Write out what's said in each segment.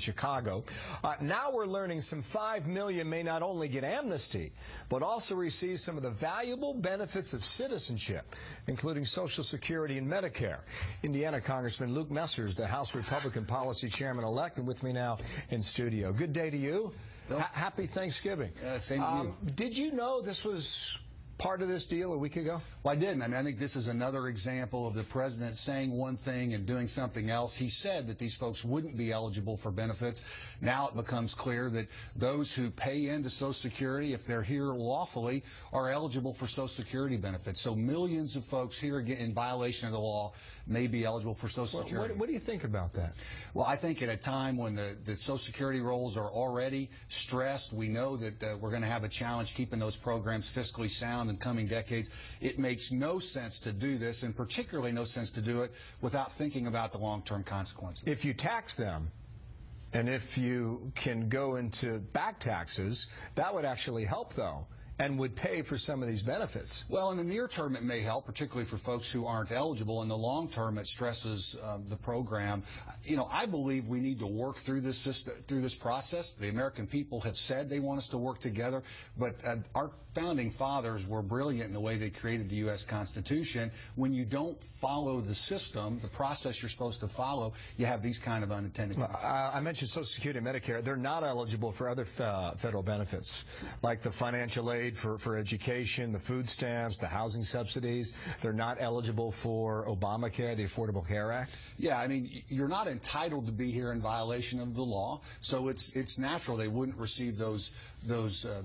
Chicago. Now we're learning some 5 million may not only get amnesty, but also receive some of the valuable benefits of citizenship, including Social Security and Medicare. Indiana Congressman Luke Messers, the House Republican Policy Chairman-elect, and with me now in studio. Good day to you. Happy Thanksgiving. Same to you. Did you know this was part of this deal a week ago? Well, I didn't. I think this is another example of the president saying one thing and doing something else. He said that these folks wouldn't be eligible for benefits. Now it becomes clear that those who pay into Social Security, if they're here lawfully, are eligible for Social Security benefits. So millions of folks here in violation of the law may be eligible for Social Security. What do you think about that? Well, I think at a time when the Social Security rolls are already stressed, we know that we're going to have a challenge keeping those programs fiscally sound in coming decades. It makes no sense to do this, and particularly no sense to do it without thinking about the long-term consequences. If you tax them, and if you can go into back taxes, that would actually help, though, and would pay for some of these benefits. Well, in the near term, it may help, particularly for folks who aren't eligible. In the long term, it stresses the program. You know, I believe we need to work through this system, through this process. The American people have said they want us to work together, but our founding fathers were brilliant in the way they created the U.S. Constitution. When you don't follow the system, the process you're supposed to follow, you have these kind of unintended consequences. I mentioned Social Security and Medicare. They're not eligible for other federal benefits, like the financial aid for education, the food stamps, the housing subsidies. They're not eligible for Obamacare, the Affordable Care Act. Yeah, I mean, you're not entitled to be here in violation of the law, so it's natural they wouldn't receive those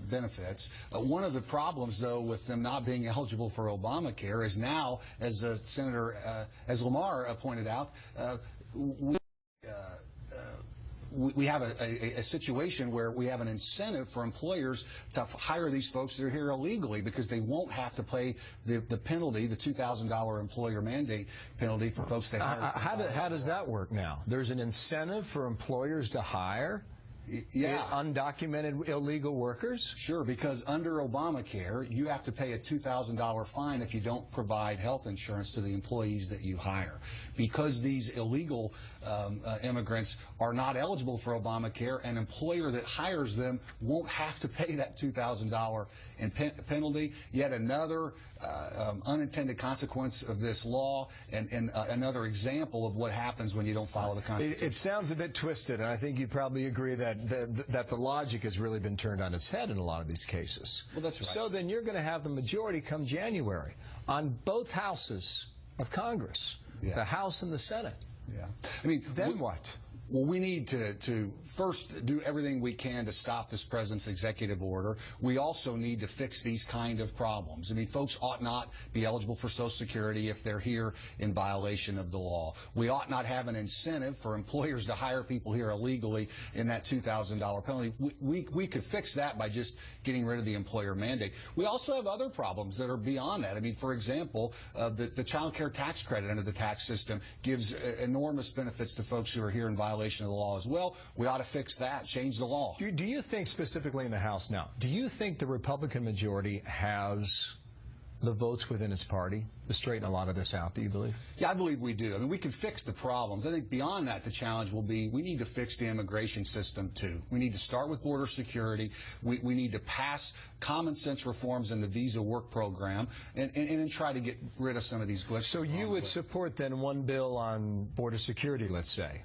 benefits. One of the problems, though, with them not being eligible for Obamacare is now, as Senator, as Lamar pointed out, we have a situation where we have an incentive for employers to hire these folks that are here illegally because they won't have to pay the penalty, the $2,000 employer mandate penalty for folks that hire. How does that work now? There's an incentive for employers to hire undocumented illegal workers? Sure, because under Obamacare, you have to pay a $2,000 fine if you don't provide health insurance to the employees that you hire. Because these illegal immigrants are not eligible for Obamacare, an employer that hires them won't have to pay that $2,000 in penalty. Yet another unintended consequence of this law, and another example of what happens when you don't follow the Constitution. It sounds a bit twisted, and I think you probably agree that the logic has really been turned on its head in a lot of these cases. Well, that's right. So then you're going to have the majority come January on both houses of Congress, the House and the Senate. Yeah. I mean, then what? Well, we need to first do everything we can to stop this president's executive order. We also need to fix these kind of problems. I mean, folks ought not be eligible for Social Security if they're here in violation of the law. We ought not have an incentive for employers to hire people here illegally in that $2,000 penalty. We could fix that by just getting rid of the employer mandate. We also have other problems that are beyond that. I mean, for example, the child care tax credit under the tax system gives enormous benefits to folks who are here in violation of the law as well. We ought to fix that, change the law. Do you think, specifically in the House now, do you think the Republican majority has the votes within its party to straighten a lot of this out, do you believe? Yeah, I believe we do. I mean, we can fix the problems. I think beyond that, the challenge will be we need to fix the immigration system, too. We need to start with border security. We need to pass common sense reforms in the visa work program and then try to get rid of some of these glitches. So you would support, then, one bill on border security, let's say?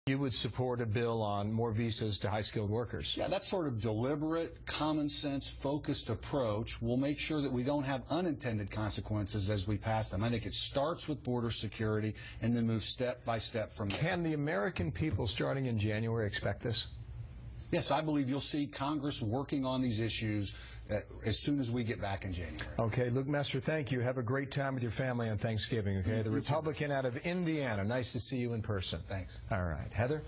You would support a bill on more visas to high-skilled workers? Yeah, that sort of deliberate, common-sense, focused approach will make sure that we don't have unintended consequences as we pass them. I think it starts with border security and then moves step by step from there. Can the American people, starting in January, expect this? Yes, I believe you'll see Congress working on these issues as soon as we get back in January. Okay, Luke Messers, thank you. Have a great time with your family on Thanksgiving, okay? The Republican out of Indiana. Nice to see you in person. Thanks. All right. Heather?